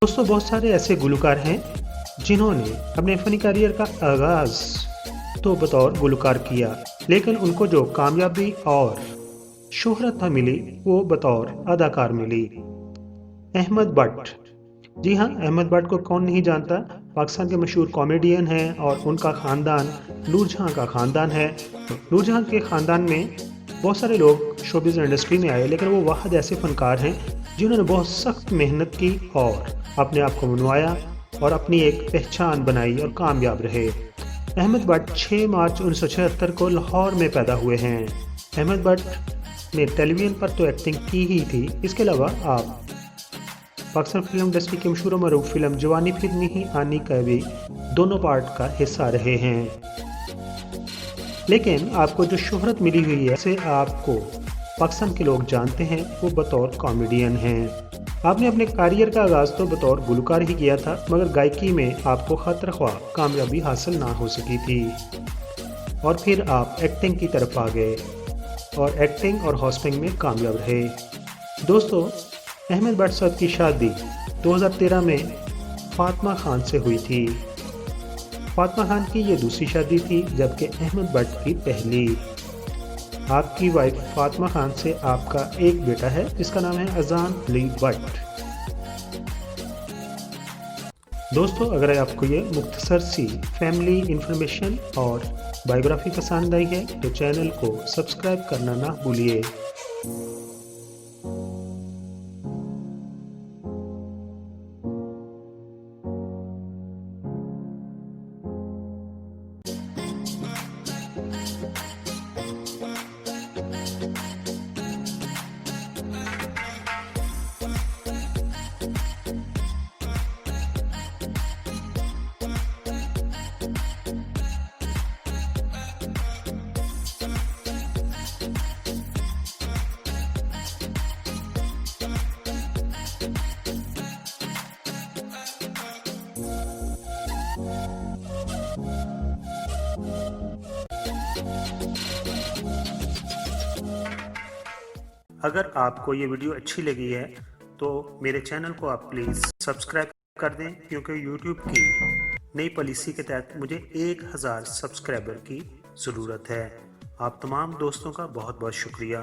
दोस्तों, बहुत सारे ऐसे गुलकार हैं जिन्होंने अपने फ़नी करियर का आगाज़ तो बतौर गुलकार किया, लेकिन उनको जो कामयाबी और शोहरत मिली वो बतौर अदाकार मिली। अहमद बट। जी हाँ, अहमद बट को कौन नहीं जानता। पाकिस्तान के मशहूर कॉमेडियन हैं और उनका ख़ानदान नूरजहाँ का ख़ानदान है। नूरजहाँ के ख़ानदान में बहुत सारे लोग शोबिज़ इंडस्ट्री में आए, लेकिन वो वाहद ऐसे फ़नकार हैं जिन्होंने बहुत सख्त मेहनत की और अपने आप को मनवाया और अपनी एक पहचान बनाई और कामयाब रहे। अहमद बट 6 मार्च 1976 को लाहौर में पैदा हुए हैं। अहमद बट ने टेलीविज़न पर तो एक्टिंग की ही थी, इसके अलावा आप पाकिस्तान फिल्म इंडस्ट्री की मशहूर मरूफ फिल्म जवानी फिर नहीं आनी का भी दोनों पार्ट का हिस्सा रहे हैं। लेकिन आपको जो शोहरत मिली हुई है, से आपको पाकिस्तान के लोग जानते हैं, वो बतौर कॉमेडियन हैं। आपने अपने करियर का आगाज़ तो बतौर गुलकार ही किया था, मगर गायकी में आपको खतरा ख्वाह कामयाबी हासिल ना हो सकी थी और फिर आप एक्टिंग की तरफ आ गए और एक्टिंग और होस्टिंग में कामयाब रहे। दोस्तों, अहमद बट साहब की शादी 2013 में फातिमा खान से हुई थी। फातिमा खान की ये दूसरी शादी थी, जबकि अहमद बट की पहली। आपकी वाइफ फातिमा खान से आपका एक बेटा है जिसका नाम है अजान अली बट। दोस्तों, अगर आपको ये मुख्तसर सी फैमिली इंफॉर्मेशन और बायोग्राफी पसंद आई है तो चैनल को सब्सक्राइब करना ना भूलिए। अगर आपको ये वीडियो अच्छी लगी है तो मेरे चैनल को आप प्लीज़ सब्सक्राइब कर दें, क्योंकि YouTube की नई पॉलिसी के तहत मुझे 1000 सब्सक्राइबर की ज़रूरत है। आप तमाम दोस्तों का बहुत बहुत शुक्रिया।